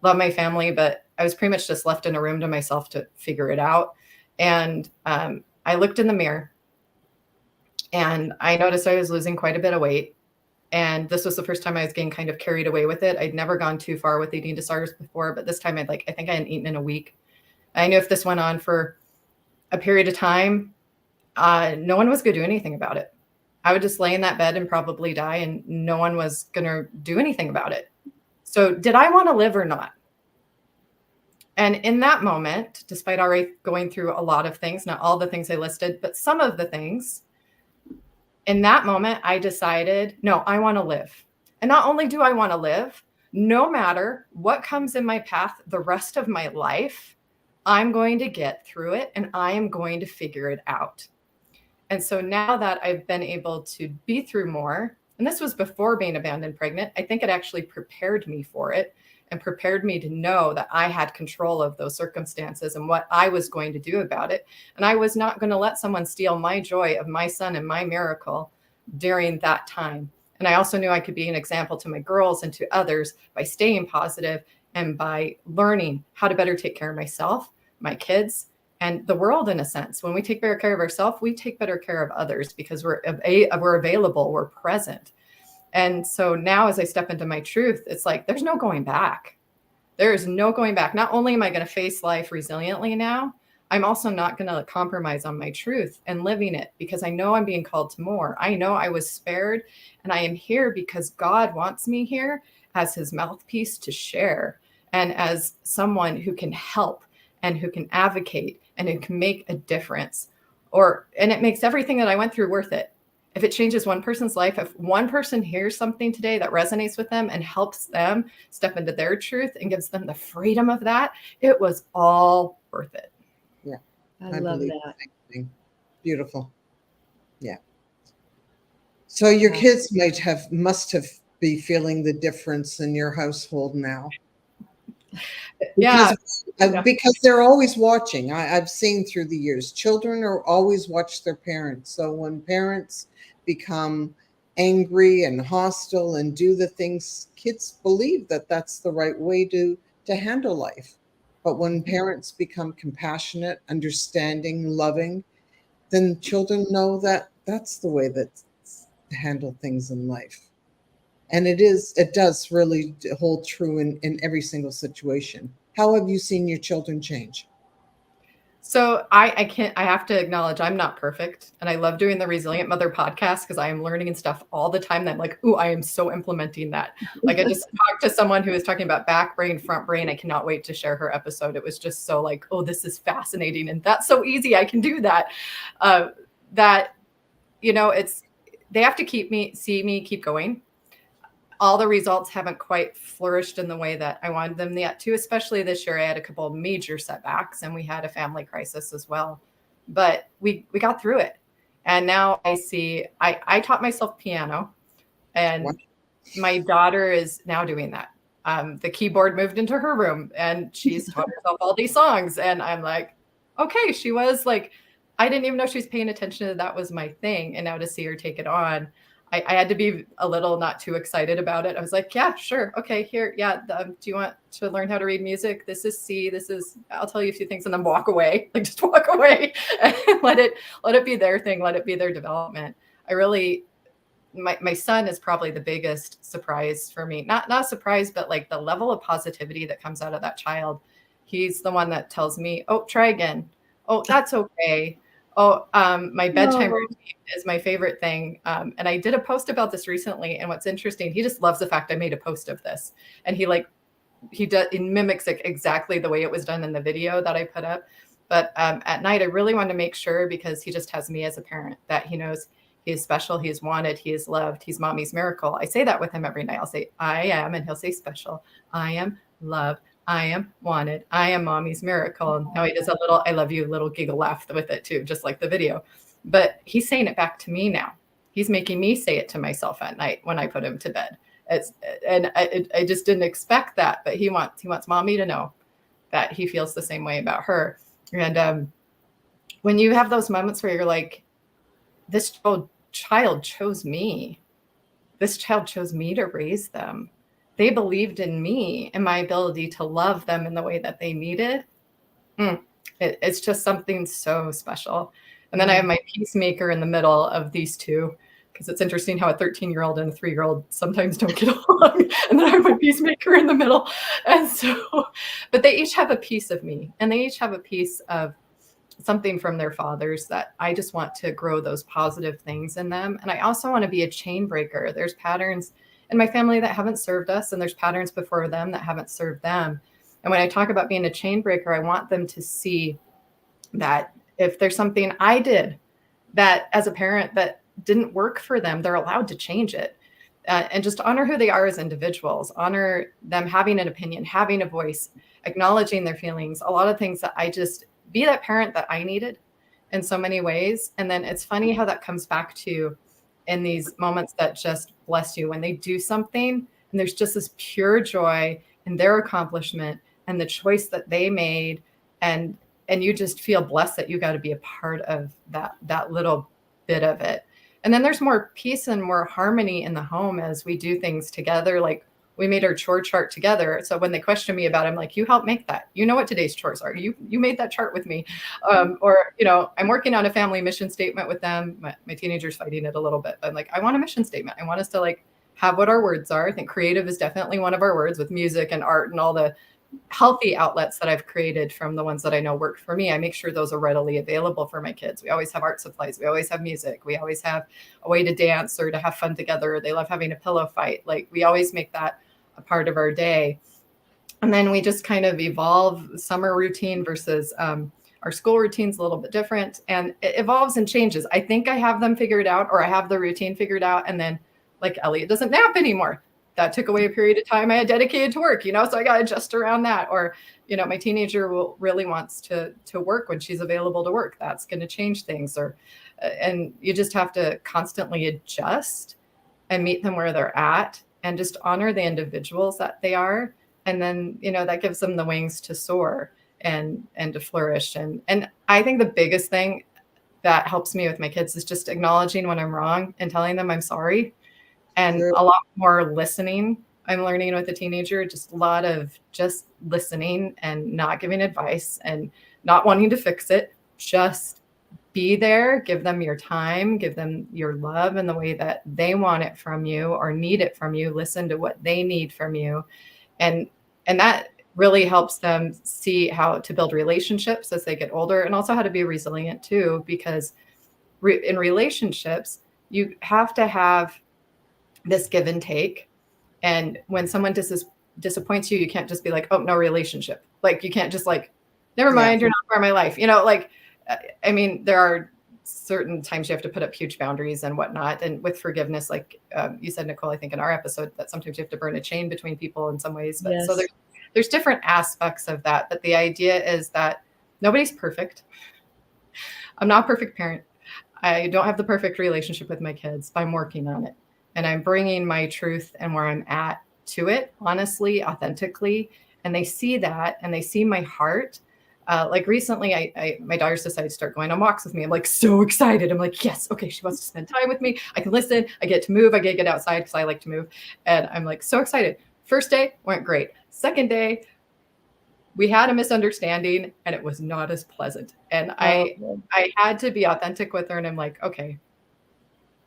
Love my family, but I was pretty much just left in a room to myself to figure it out. And I looked in the mirror and I noticed I was losing quite a bit of weight. And this was the first time I was getting kind of carried away with it. I'd never gone too far with eating disorders before, but this time I think I hadn't eaten in a week. I knew if this went on for a period of time, no one was going to do anything about it. I would just lay in that bed and probably die, and no one was going to do anything about it. So did I want to live or not? And in that moment, despite already going through a lot of things, not all the things I listed, but some of the things, in that moment, I decided, no, I want to live. And not only do I want to live, no matter what comes in my path the rest of my life, I'm going to get through it and I am going to figure it out. And so now that I've been able to be through more, and this was before being abandoned pregnant, I think it actually prepared me for it and prepared me to know that I had control of those circumstances and what I was going to do about it. And I was not going to let someone steal my joy of my son and my miracle during that time. And I also knew I could be an example to my girls and to others by staying positive and by learning how to better take care of myself, my kids, and the world. In a sense, when we take better care of ourselves, we take better care of others, because we're available, we're present. And so now as I step into my truth, it's like, there's no going back. There is no going back. Not only am I going to face life resiliently now, I'm also not going to compromise on my truth and living it, because I know I'm being called to more. I know I was spared, and I am here because God wants me here as his mouthpiece to share, and as someone who can help and who can advocate and who can make a difference. And it makes everything that I went through worth it. If it changes one person's life, if one person hears something today that resonates with them and helps them step into their truth and gives them the freedom of that, it was all worth it. Yeah. I love that. Beautiful. Yeah. So your kids must have be feeling the difference in your household now. Because they're always watching. I've seen through the years, children are always watch their parents. So when parents become angry and hostile and do the things, kids believe that that's the right way to handle life. But when parents become compassionate, understanding, loving, then children know that that's the way that to handle things in life. And it does really hold true in every single situation. How have you seen your children change? So I have to acknowledge I'm not perfect. And I love doing the Resilient Mother podcast because I am learning and stuff all the time that I'm like, ooh, I am so implementing that. Like I just talked to someone who was talking about back brain, front brain. I cannot wait to share her episode. It was just so like, oh, this is fascinating. And that's so easy. I can do that. That, it's, they have to see me keep going. All the results haven't quite flourished in the way that I wanted them yet to, especially this year. I had a couple of major setbacks and we had a family crisis as well, but we got through it. And now I taught myself piano and my daughter is now doing that. The keyboard moved into her room and she's taught herself all these songs. And I'm like, okay, she was like, I didn't even know she was paying attention to that was my thing. And now to see her take it on, I had to be a little not too excited about it. I was like, yeah, sure. Okay, here. Yeah. Do you want to learn how to read music? This is C. I'll tell you a few things and then walk away. Like just walk away and let it be their thing. Let it be their development. My son is probably the biggest surprise for me. Not a surprise, but like the level of positivity that comes out of that child. He's the one that tells me, oh, try again. Oh, that's okay. Oh, my bedtime routine is my favorite thing. And I did a post about this recently. And what's interesting, he just loves the fact I made a post of this. And he mimics it exactly the way it was done in the video that I put up. But at night, I really want to make sure, because he just has me as a parent, that he knows he is special, he is wanted, he is loved, he's mommy's miracle. I say that with him every night. I'll say, I am, and he'll say special. I am loved. I am wanted. I am mommy's miracle. And now he does a little, I love you, little giggle laugh with it too, just like the video. But he's saying it back to me now. He's making me say it to myself at night when I put him to bed. I just didn't expect that, but he wants mommy to know that he feels the same way about her. And when you have those moments where you're like, this child chose me. This child chose me to raise them. They believed in me and my ability to love them in the way that they needed. It's just something so special. And then I have my peacemaker in the middle of these two, because it's interesting how a 13-year-old and a 3-year-old sometimes don't get along. And then I have my peacemaker in the middle. And so, but they each have a piece of me, and they each have a piece of something from their fathers that I just want to grow those positive things in them. And I also want to be a chain breaker. There's patterns in my family that haven't served us, and there's patterns before them that haven't served them. And when I talk about being a chain breaker, I want them to see that if there's something I did that as a parent that didn't work for them, they're allowed to change it. And just honor who they are as individuals, honor them having an opinion, having a voice, acknowledging their feelings, a lot of things that I just be that parent that I needed in so many ways. And then it's funny how that comes back to in these moments that just bless you when they do something and there's just this pure joy in their accomplishment and the choice that they made. And you just feel blessed that you got to be a part of that little bit of it. And then there's more peace and more harmony in the home as we do things together. Like we made our chore chart together. So when they question me about it, I'm like, you helped make that. You know what today's chores are. You made that chart with me. Or, I'm working on a family mission statement with them. My teenager's fighting it a little bit. I'm like, I want a mission statement. I want us to have what our words are. I think creative is definitely one of our words, with music and art and all the healthy outlets that I've created from the ones that I know work for me. I make sure those are readily available for my kids. We always have art supplies. We always have music. We always have a way to dance or to have fun together. They love having a pillow fight. Like we always make that a part of our day. And then we just kind of evolve. Summer routine versus our school routine's a little bit different, and it evolves and changes. I think I have them figured out, or I have the routine figured out. And then like Elliot doesn't nap anymore. That took away a period of time I had dedicated to work, so I got to adjust around that. Or, my teenager really wants to work when she's available to work. That's going to change things. And you just have to constantly adjust and meet them where they're at and just honor the individuals that they are. And then, that gives them the wings to soar and to flourish. And I think the biggest thing that helps me with my kids is just acknowledging when I'm wrong and telling them I'm sorry. And a lot more listening. I'm learning with a teenager, just a lot of just listening and not giving advice and not wanting to fix it. Just be there, give them your time, give them your love in the way that they want it from you or need it from you. Listen to what they need from you. And that really helps them see how to build relationships as they get older, and also how to be resilient too, because in relationships, you have to have this give and take. And when someone disappoints you, you can't just be like, oh, no relationship. Like, you can't just like, never mind, you're not part of my life. Like, I mean, there are certain times you have to put up huge boundaries and whatnot. And with forgiveness, like you said, Nicole, I think in our episode, that sometimes you have to burn a chain between people in some ways. But so there's different aspects of that. But the idea is that nobody's perfect. I'm not a perfect parent. I don't have the perfect relationship with my kids, but I'm working on it. And I'm bringing my truth and where I'm at to it, honestly, authentically. And they see that, and they see my heart. Like recently, my daughters decided to start going on walks with me. I'm like so excited. I'm like, yes, okay, she wants to spend time with me. I can listen. I get to move. I get outside because I like to move. And I'm like so excited. First day went great. Second day, we had a misunderstanding and it was not as pleasant. And I had to be authentic with her. And I'm like, okay,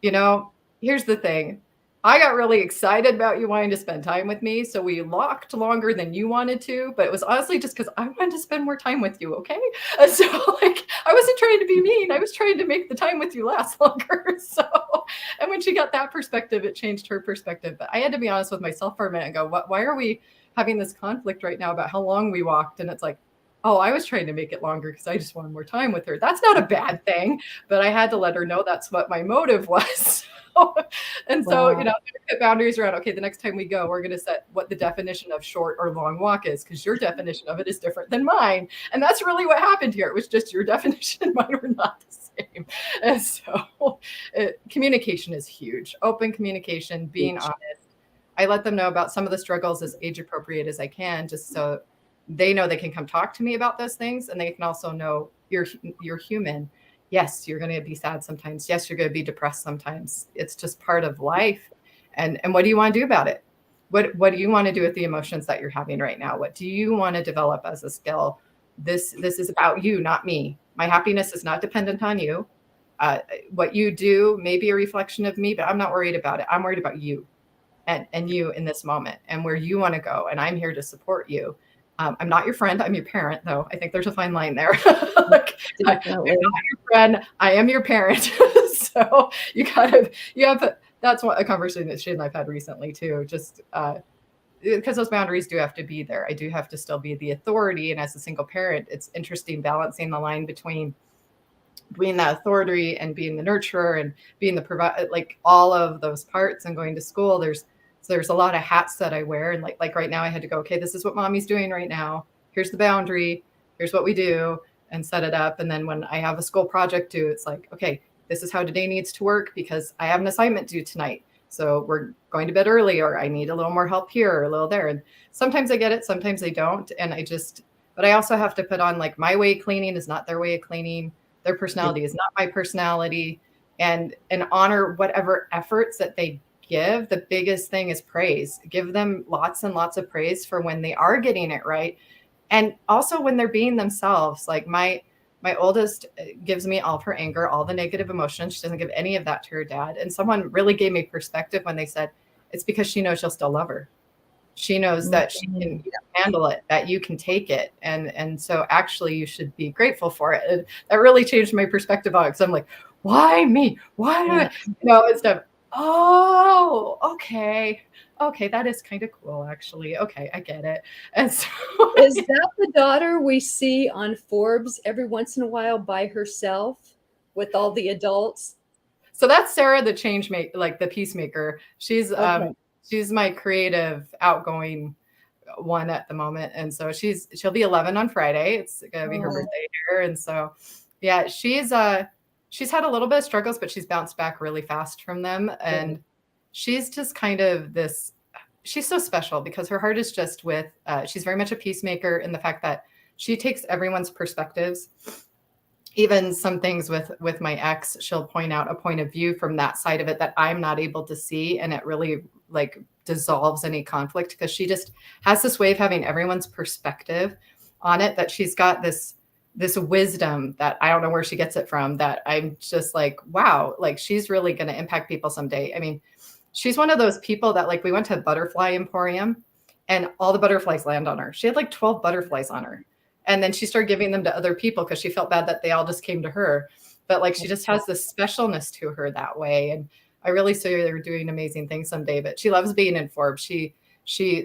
here's the thing. I got really excited about you wanting to spend time with me. So we locked longer than you wanted to, but it was honestly just because I wanted to spend more time with you. Okay. And so like, I wasn't trying to be mean. I was trying to make the time with you last longer. So, and when she got that perspective, it changed her perspective. But I had to be honest with myself for a minute and go, why are we having this conflict right now about how long we walked? And it's like, oh, I was trying to make it longer because I just wanted more time with her. That's not a bad thing, but I had to let her know that's what my motive was. And so, put boundaries around, okay, the next time we go, we're going to set what the definition of short or long walk is, because your definition of it is different than mine. And that's really what happened here. It was just your definition and mine were not the same. And so communication is huge. Open communication, being honest. I let them know about some of the struggles as age appropriate as I can, just so they know they can come talk to me about those things. And they can also know you're human. Yes, you're going to be sad sometimes. Yes, you're going to be depressed sometimes. It's just part of life. And what do you want to do about it? What do you want to do with the emotions that you're having right now? What do you want to develop as a skill? This is about you, not me. My happiness is not dependent on you. What you do may be a reflection of me, but I'm not worried about it. I'm worried about you and you in this moment and where you want to go. And I'm here to support you. I'm not your friend. I'm your parent, though. I think there's a fine line there. Like, I'm not your friend. I am your parent. So that's a conversation that she and I've had recently too. Just because those boundaries do have to be there. I do have to still be the authority. And as a single parent, it's interesting balancing the line between being that authority and being the nurturer and being the provider, like all of those parts and going to school. There's a lot of hats that I wear. And like right now I had to go, okay, this is what mommy's doing right now. Here's the boundary. Here's what we do, and set it up. And then when I have a school project due, it's like, okay, this is how today needs to work because I have an assignment due tonight. So we're going to bed early, or I need a little more help here or a little there. And sometimes I get it. Sometimes I don't. And but I also have to put on like my way of cleaning is not their way of cleaning. Their personality is not my personality, and honor whatever efforts that they give. The biggest thing is praise. Give them lots and lots of praise for when they are getting it right. And also when they're being themselves. Like my oldest gives me all of her anger, all the negative emotions. She doesn't give any of that to her dad. And someone really gave me perspective when they said, it's because she knows you'll still love her. She knows that she can handle it, that you can take it. And so actually you should be grateful for it. And that really changed my perspective on it. Because I'm like, why me? Why do I? Instead of, oh, okay, that is kind of cool, actually. Okay, I get it. And so is that the daughter we see on Forbes every once in a while by herself with all the adults? So that's Sarah, the the peacemaker. She's she's my creative, outgoing one at the moment. And so she'll be 11 on Friday. It's gonna be her birthday here. And so yeah, she's had a little bit of struggles, but she's bounced back really fast from them. And she's just kind of she's so special because her heart is just she's very much a peacemaker in the fact that she takes everyone's perspectives. Even some things with my ex, she'll point out a point of view from that side of it that I'm not able to see. And it really like dissolves any conflict because she just has this way of having everyone's perspective on it, that she's got this wisdom that I don't know where she gets it from, that I'm just like, wow, like she's really going to impact people someday. I mean, she's one of those people that like we went to Butterfly Emporium and all the butterflies land on her. She had like 12 butterflies on her. And then she started giving them to other people because she felt bad that they all just came to her. But like, she just has this specialness to her that way. And I really see her doing amazing things someday, but she loves being informed. She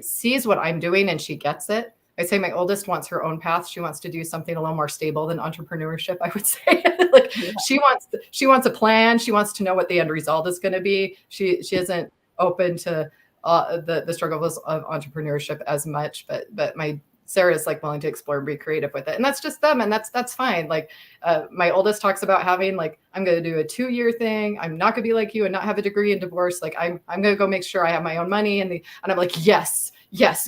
sees what I'm doing and she gets it. I say my oldest wants her own path. She wants to do something a little more stable than entrepreneurship, I would say. Like, she wants a plan. She wants to know what the end result is going to be. She isn't open to the struggles of entrepreneurship as much, but my Sarah is like willing to explore and be creative with it. And that's just them. And that's fine. Like, my oldest talks about having, like, I'm going to do a 2-year thing. I'm not gonna be like you and not have a degree in divorce. Like, I'm going to go make sure I have my own money. And I'm like, yes,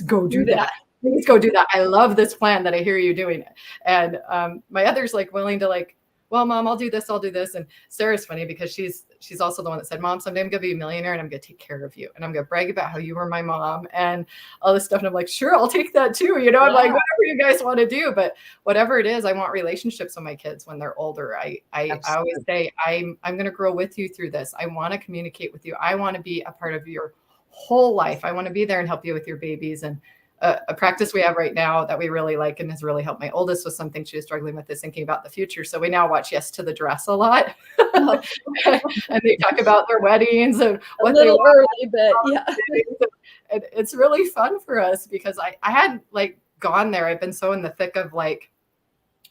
go do that. Please go do that. I love this plan that I hear you doing it. And my other's like willing to, like, well, Mom, I'll do this. And Sarah's funny because she's also the one that said, Mom, someday I'm going to be a millionaire and I'm going to take care of you. And I'm going to brag about how you were my mom and all this stuff. And I'm like, sure, I'll take that too. I'm like, whatever you guys want to do, but whatever it is, I want relationships with my kids when they're older. I always say, I'm going to grow with you through this. I want to communicate with you. I want to be a part of your whole life. I want to be there and help you with your babies. And a practice we have right now that we really like and has really helped my oldest with something she was struggling with is thinking about the future. So we now watch Yes to the Dress a lot. And they talk about their weddings and what they want. Early, but yeah. And it's really fun for us because I had like gone there. I've been so in the thick of like,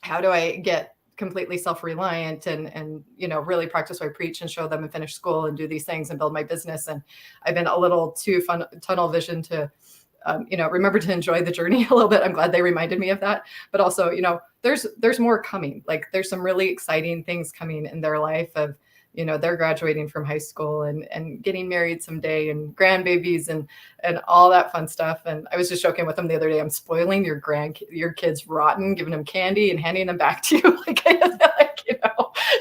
how do I get completely self-reliant and really practice what I preach and show them and finish school and do these things and build my business. And I've been a little too tunnel vision to remember to enjoy the journey a little bit. I'm glad they reminded me of that. But also, there's more coming. Like, there's some really exciting things coming in their life of, they're graduating from high school and getting married someday and grandbabies and all that fun stuff. And I was just joking with them the other day. I'm spoiling your kids rotten, giving them candy and handing them back to you.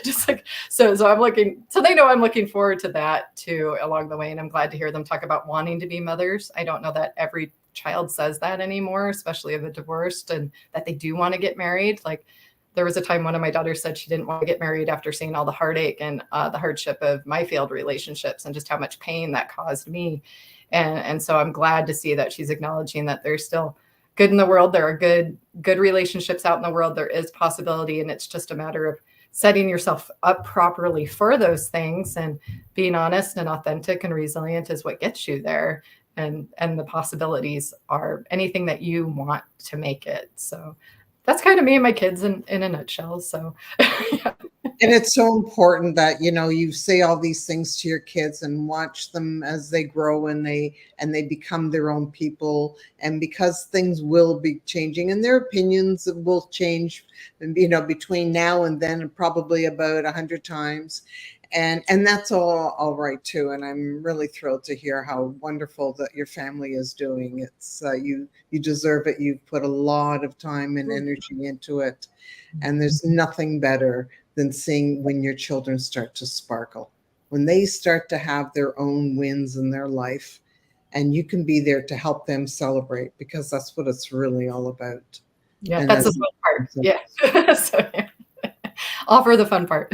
Just like, so I'm looking, so they know I'm looking forward to that too along the way. And I'm glad to hear them talk about wanting to be mothers. I don't know that every child says that anymore, especially if they're divorced, and that they do want to get married. Like, there was a time one of my daughters said she didn't want to get married after seeing all the heartache and the hardship of my failed relationships and just how much pain that caused me. And so I'm glad to see that she's acknowledging that there's still good in the world. There are good relationships out in the world. There is possibility. And it's just a matter of setting yourself up properly for those things, and being honest and authentic and resilient is what gets you there. And the possibilities are anything that you want to make it. So that's kind of me and my kids in a nutshell. So, yeah. And it's so important that, you say all these things to your kids and watch them as they grow and they become their own people. And because things will be changing and their opinions will change, between now and then, and probably about 100 times. And that's all right too. And I'm really thrilled to hear how wonderful that your family is doing. It's you deserve it. You've put a lot of time and energy into it. And there's nothing better than seeing when your children start to sparkle, when they start to have their own wins in their life, and you can be there to help them celebrate, because that's what it's really all about. Yeah, And that's the fun part. Yeah. So, yeah. Offer the fun part.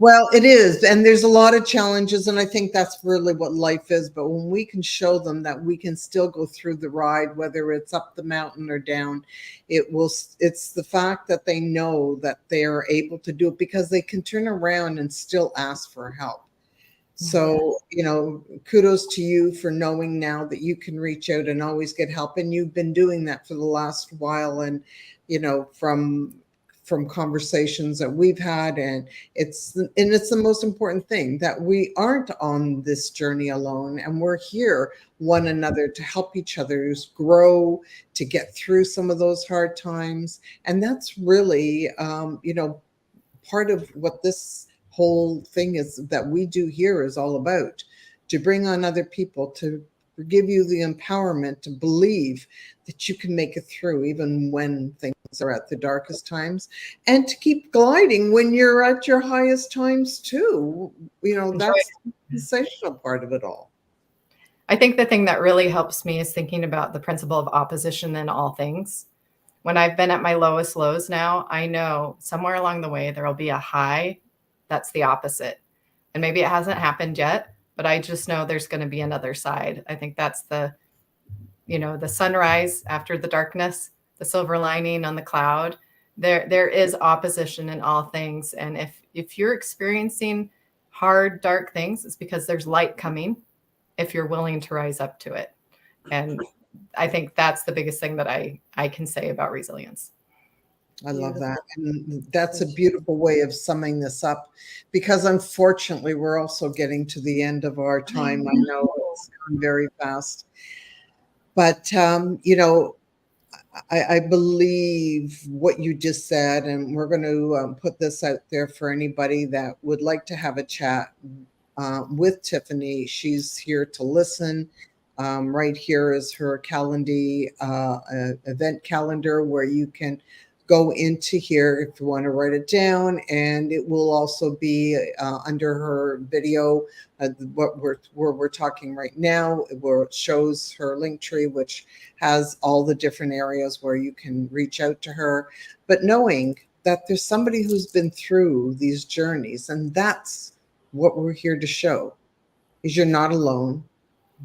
Well, it is. And there's a lot of challenges. And I think that's really what life is. But when we can show them that we can still go through the ride, whether it's up the mountain or down, it's the fact that they know that they are able to do it, because they can turn around and still ask for help. So, kudos to you for knowing now that you can reach out and always get help. And you've been doing that for the last while. And, from conversations that we've had, and it's the most important thing, that we aren't on this journey alone, and we're here one another to help each other grow, to get through some of those hard times. And that's really part of what this whole thing is that we do here is all about, to bring on other people, to give you the empowerment to believe that you can make it through even when things are at the darkest times, and to keep gliding when you're at your highest times too. That's the sensational part of it all. I think the thing that really helps me is thinking about the principle of opposition in all things. When I've been at my lowest lows now, I know somewhere along the way there will be a high that's the opposite. And maybe it hasn't happened yet, but I just know there's going to be another side. I think that's the the sunrise after the darkness, the silver lining on the cloud. There is opposition in all things. And if you're experiencing hard, dark things, it's because there's light coming if you're willing to rise up to it. And I think that's the biggest thing that I can say about resilience. I love that. And that's a beautiful way of summing this up, because unfortunately, we're also getting to the end of our time. I know it's gone very fast. But, I believe what you just said, and we're going to put this out there for anybody that would like to have a chat with Tiffany. She's here to listen. Right here is her event calendar, where you can go into here if you want to write it down, and it will also be under her video, where we're talking right now, where it shows her link tree, which has all the different areas where you can reach out to her. But knowing that there's somebody who's been through these journeys, and that's what we're here to show, is you're not alone.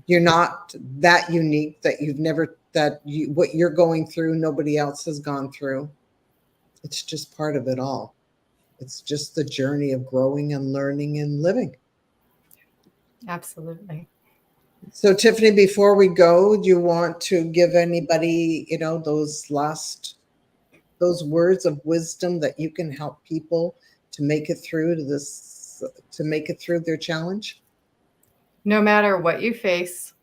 You're not that unique that what you're going through, nobody else has gone through. It's just part of it all. It's just the journey of growing and learning and living. Absolutely. So, Tiffany, before we go, do you want to give anybody, those words of wisdom that you can help people to make it through their challenge? No matter what you face,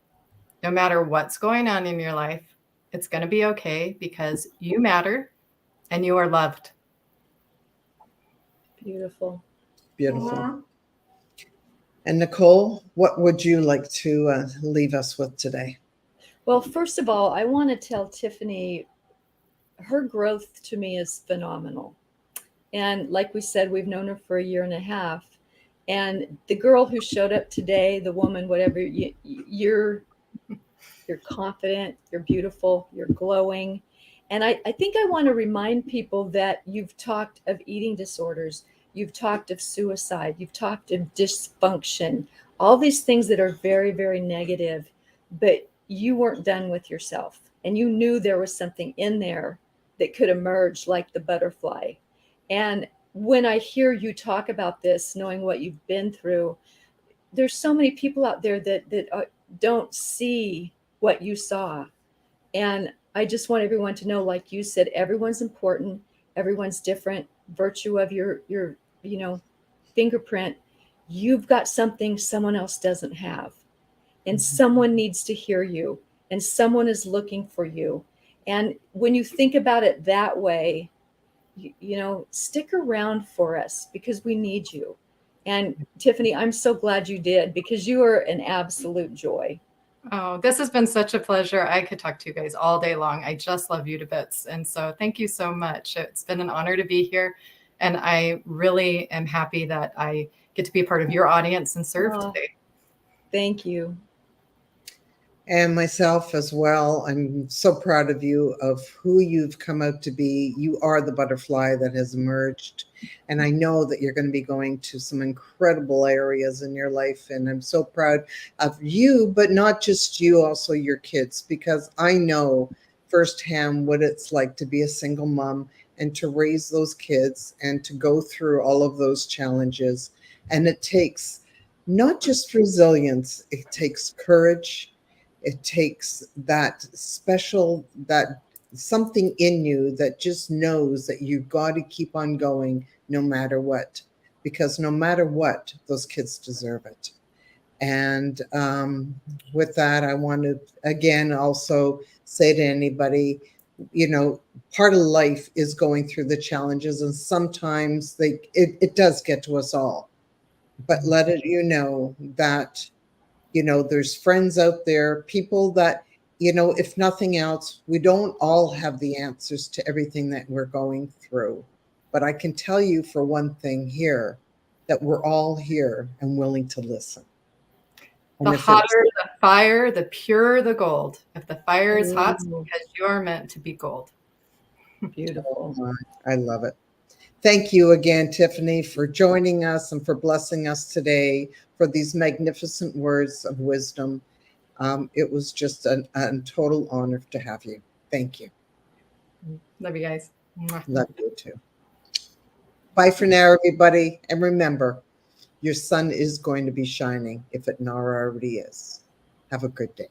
no matter what's going on in your life, it's going to be okay, because you matter and you are loved. Beautiful. Beautiful. Uh-huh. And Nicole, what would you like to leave us with today? Well, first of all, I want to tell Tiffany, her growth to me is phenomenal. And like we said, we've known her for 1.5 years. And the girl who showed up today, the woman, whatever, you're confident, you're beautiful, you're glowing. And I think I want to remind people that you've talked of eating disorders, you've talked of suicide, you've talked of dysfunction, all these things that are very, very negative, but you weren't done with yourself. And you knew there was something in there that could emerge like the butterfly. And when I hear you talk about this, knowing what you've been through, there's so many people out there that don't see what you saw. And I just want everyone to know, like you said, everyone's important, everyone's different. Virtue of your fingerprint, you've got something someone else doesn't have, and someone needs to hear you, and someone is looking for you. And when you think about it that way, stick around for us, because we need you. And Tiffany, I'm so glad you did, because you are an absolute joy. Oh, this has been such a pleasure. I could talk to you guys all day long. I just love you to bits. And so thank you so much. It's been an honor to be here. And I really am happy that I get to be a part of your audience and serve today. Thank you. And myself as well. I'm so proud of you, of who you've come out to be. You are the butterfly that has emerged. And I know that you're going to be going to some incredible areas in your life. And I'm so proud of you, but not just you, also your kids, because I know firsthand what it's like to be a single mom and to raise those kids and to go through all of those challenges. And it takes not just resilience, it takes courage. It takes that something in you that just knows that you've got to keep on going no matter what, because no matter what, those kids deserve it. And with that, I want to, again, also say to anybody, part of life is going through the challenges, and sometimes it does get to us all. But let it, that there's friends out there, people that, if nothing else, we don't all have the answers to everything that we're going through. But I can tell you for one thing here, that we're all here and willing to listen. And the hotter the fire, the purer the gold. If the fire is hot, it's because you are meant to be gold. Beautiful. I love it. Thank you again, Tiffany, for joining us and for blessing us today, for these magnificent words of wisdom. It was just a total honor to have you. Thank you. Love you guys. Mwah. Love you too. Bye for now, everybody. And remember, your sun is going to be shining if it not already is. Have a good day.